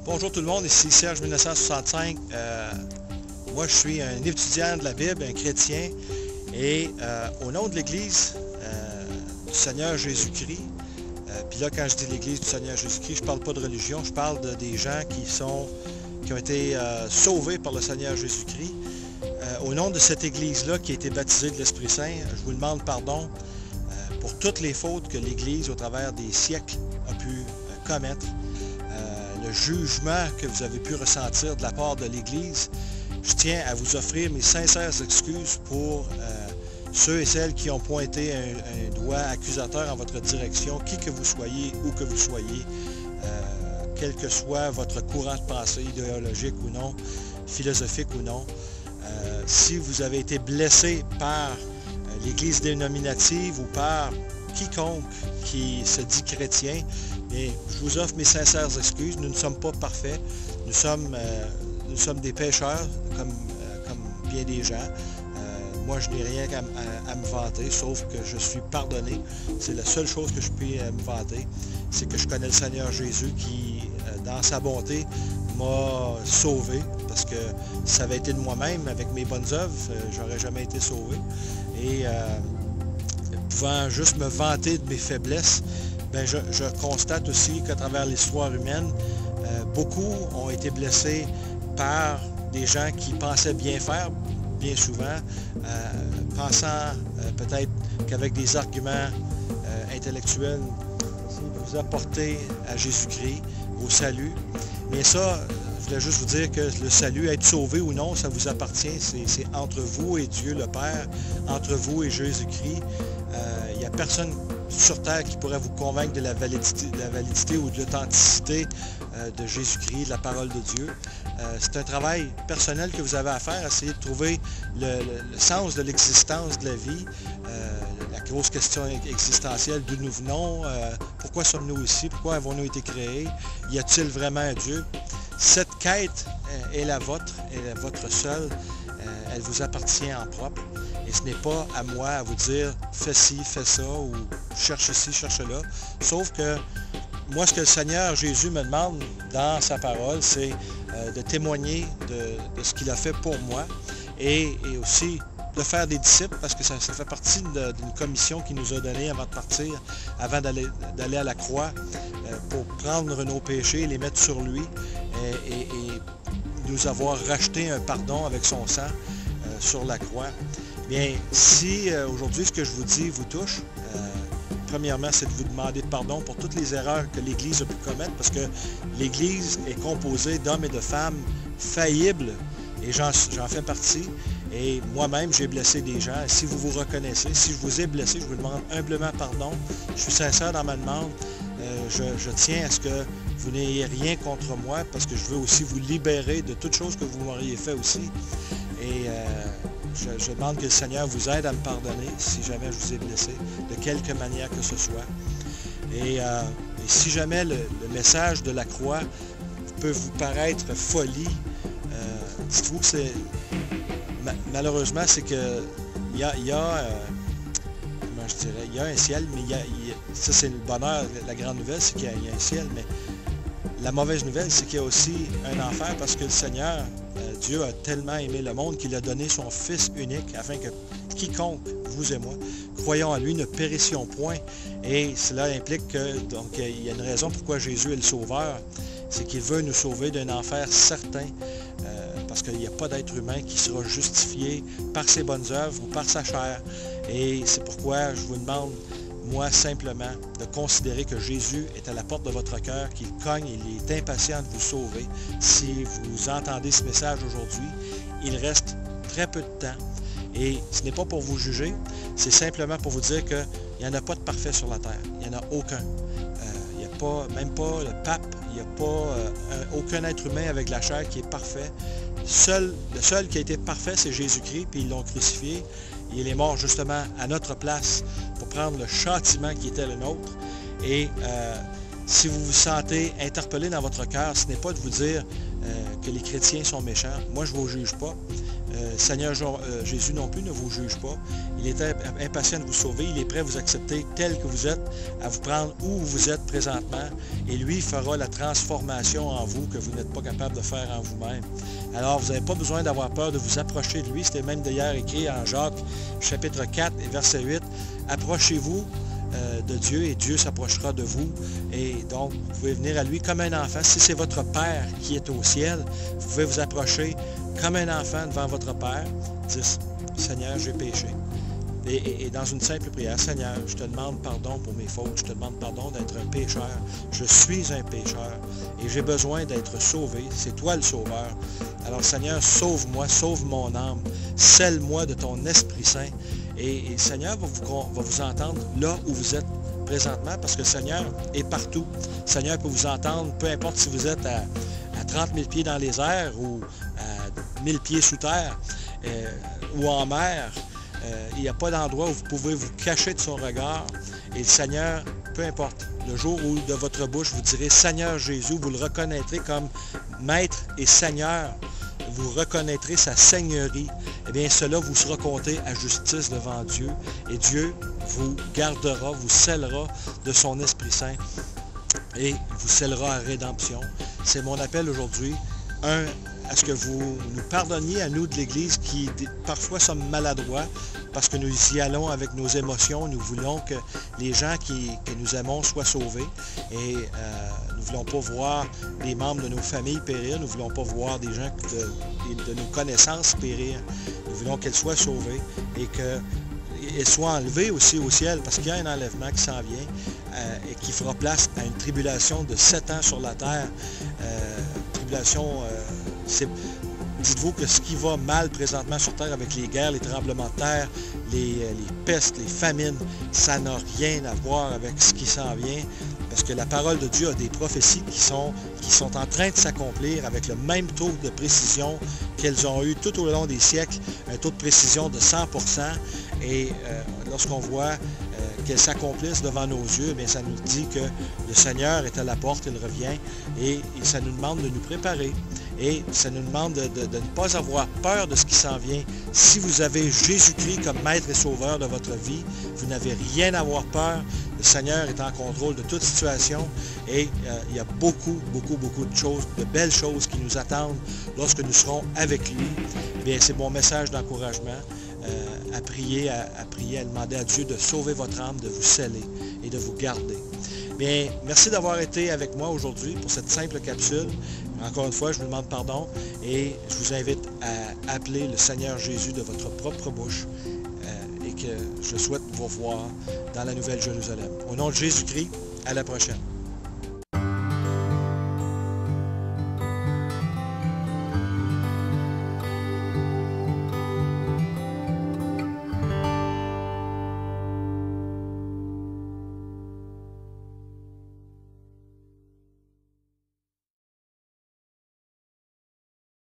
Bonjour tout le monde, ici Serge 1965. Moi, je suis un étudiant de la Bible, un chrétien, et au nom de l'Église du Seigneur Jésus-Christ, puis là, quand je dis l'Église du Seigneur Jésus-Christ, je ne parle pas de religion, je parle des gens qui ont été sauvés par le Seigneur Jésus-Christ. Au nom de cette Église-là qui a été baptisée de l'Esprit Saint, je vous demande pardon pour toutes les fautes que l'Église, au travers des siècles, a pu commettre. Le jugement que vous avez pu ressentir de la part de l'Église, je tiens à vous offrir mes sincères excuses pour ceux et celles qui ont pointé un doigt accusateur en votre direction, qui que vous soyez, où que vous soyez, quel que soit votre courant de pensée, idéologique ou non, philosophique ou non. Si vous avez été blessé par l'Église dénominative ou par quiconque qui se dit chrétien, et je vous offre mes sincères excuses. Nous ne sommes pas parfaits. Nous sommes des pécheurs, comme bien des gens. Moi, je n'ai rien à me vanter, sauf que je suis pardonné. C'est la seule chose que je puis me vanter. C'est que je connais le Seigneur Jésus qui, dans sa bonté, m'a sauvé. Parce que si ça avait été de moi-même, avec mes bonnes œuvres, j'aurais jamais été sauvé. Et pouvant juste me vanter de mes faiblesses, bien, je constate aussi qu'à travers l'histoire humaine, beaucoup ont été blessés par des gens qui pensaient bien faire, bien souvent, pensant peut-être qu'avec des arguments intellectuels, vous apporter à Jésus-Christ, au salut. Mais ça, je voulais juste vous dire que le salut, être sauvé ou non, ça vous appartient. C'est entre vous et Dieu le Père, entre vous et Jésus-Christ. Il n'y a personne sur terre qui pourrait vous convaincre de la validité ou de l'authenticité de Jésus-Christ, de la parole de Dieu. C'est un travail personnel que vous avez à faire, essayer de trouver le sens de l'existence de la vie, la grosse question existentielle, d'où nous venons, pourquoi sommes-nous ici, pourquoi avons-nous été créés, y a-t-il vraiment un Dieu? Cette quête est la vôtre, est la vôtre seule, elle vous appartient en propre. Et ce n'est pas à moi à vous dire « fais ci, fais ça » ou « cherche ci, cherche là ». Sauf que moi, ce que le Seigneur Jésus me demande dans sa parole, c'est de témoigner de ce qu'il a fait pour moi et aussi de faire des disciples, parce que ça fait partie d'une commission qu'il nous a donnée avant de partir, avant d'aller à la croix, pour prendre nos péchés et les mettre sur lui et nous avoir racheté un pardon avec son sang sur la croix. Bien, si aujourd'hui ce que je vous dis vous touche, premièrement, c'est de vous demander pardon pour toutes les erreurs que l'Église a pu commettre, parce que l'Église est composée d'hommes et de femmes faillibles, et j'en fais partie. Et moi-même, j'ai blessé des gens. Et si vous vous reconnaissez, si je vous ai blessé, je vous demande humblement pardon. Je suis sincère dans ma demande. Je tiens à ce que vous n'ayez rien contre moi, parce que je veux aussi vous libérer de toutes choses que vous m'auriez fait aussi. Et je demande que le Seigneur vous aide à me pardonner si jamais je vous ai blessé, de quelque manière que ce soit. Et si jamais le message de la croix peut vous paraître folie, dites-vous que c'est... Malheureusement, c'est que il y a comment je dirais, il y a un ciel, mais ça c'est le bonheur, la grande nouvelle, c'est qu'il y a un ciel, mais la mauvaise nouvelle, c'est qu'il y a aussi un enfer, parce que le Seigneur, Dieu a tellement aimé le monde qu'il a donné son Fils unique, afin que quiconque, vous et moi, croyons en lui, ne périssions point. Et cela implique que, donc, il y a une raison pourquoi Jésus est le Sauveur, c'est qu'il veut nous sauver d'un enfer certain, parce qu'il n'y a pas d'être humain qui sera justifié par ses bonnes œuvres ou par sa chair. Et c'est pourquoi je vous demande, moi, simplement, de considérer que Jésus est à la porte de votre cœur, qu'il cogne, il est impatient de vous sauver. Si vous entendez ce message aujourd'hui, il reste très peu de temps. Et ce n'est pas pour vous juger, c'est simplement pour vous dire qu'il n'y en a pas de parfait sur la terre. Il n'y en a aucun. Il n'y a pas, même pas le pape, il n'y a pas aucun être humain avec la chair qui est parfait. Le seul qui a été parfait, c'est Jésus-Christ, puis ils l'ont crucifié. Il est mort justement à notre place pour prendre le châtiment qui était le nôtre. Et si vous vous sentez interpellé dans votre cœur, ce n'est pas de vous dire que les chrétiens sont méchants. Moi, je ne vous juge pas. Seigneur Jésus non plus ne vous juge pas. Il est impatient de vous sauver. Il est prêt à vous accepter tel que vous êtes, à vous prendre où vous êtes présentement. Et lui fera la transformation en vous que vous n'êtes pas capable de faire en vous-même. Alors, vous n'avez pas besoin d'avoir peur de vous approcher de lui. C'était même d'ailleurs écrit en Jacques, chapitre 4 et verset 8. Approchez-vous de Dieu et Dieu s'approchera de vous. Et donc, vous pouvez venir à lui comme un enfant. Si c'est votre Père qui est au ciel, vous pouvez vous approcher comme un enfant devant votre Père. Dire, Seigneur, j'ai péché. Et dans une simple prière, Seigneur, je te demande pardon pour mes fautes. Je te demande pardon d'être un pécheur. Je suis un pécheur et j'ai besoin d'être sauvé. C'est toi le sauveur. Alors, Seigneur, sauve-moi, sauve mon âme. Scelle-moi de ton Esprit Saint. Et le Seigneur va vous entendre là où vous êtes présentement, parce que le Seigneur est partout. Le Seigneur peut vous entendre, peu importe si vous êtes à 30 000 pieds dans les airs ou à 1000 pieds sous terre ou en mer. Il n'y a pas d'endroit où vous pouvez vous cacher de son regard. Et le Seigneur, peu importe, le jour où de votre bouche vous direz Seigneur Jésus, vous le reconnaîtrez comme Maître et Seigneur. Vous reconnaîtrez sa seigneurie, eh bien cela vous sera compté à justice devant Dieu, et Dieu vous gardera, vous scellera de son Esprit Saint, et vous scellera à rédemption. C'est mon appel aujourd'hui. À ce que vous nous pardonniez à nous de l'Église qui parfois sommes maladroits parce que nous y allons avec nos émotions. Nous voulons que les gens que nous aimons soient sauvés et nous ne voulons pas voir des membres de nos familles périr. Nous ne voulons pas voir des gens de nos connaissances périr. Nous voulons qu'elles soient sauvées et qu'elles soient enlevées aussi au ciel parce qu'il y a un enlèvement qui s'en vient et qui fera place à une tribulation de 7 ans sur la terre. Dites-vous que ce qui va mal présentement sur Terre avec les guerres, les tremblements de terre, les pestes, les famines, ça n'a rien à voir avec ce qui s'en vient. Parce que la parole de Dieu a des prophéties qui sont en train de s'accomplir avec le même taux de précision qu'elles ont eu tout au long des siècles, un taux de précision de 100%. Et lorsqu'on voit qu'elles s'accomplissent devant nos yeux, bien, ça nous dit que le Seigneur est à la porte, il revient, et ça nous demande de nous préparer. Et ça nous demande de ne pas avoir peur de ce qui s'en vient. Si vous avez Jésus-Christ comme Maître et Sauveur de votre vie, vous n'avez rien à avoir peur. Le Seigneur est en contrôle de toute situation et il y a beaucoup de choses, de belles choses qui nous attendent lorsque nous serons avec lui. Bien, c'est mon message d'encouragement à prier, à demander à Dieu de sauver votre âme, de vous sceller et de vous garder. Bien, merci d'avoir été avec moi aujourd'hui pour cette simple capsule. Encore une fois, je vous demande pardon et je vous invite à appeler le Seigneur Jésus de votre propre bouche et que je souhaite vous voir dans la Nouvelle Jérusalem. Au nom de Jésus-Christ, à la prochaine.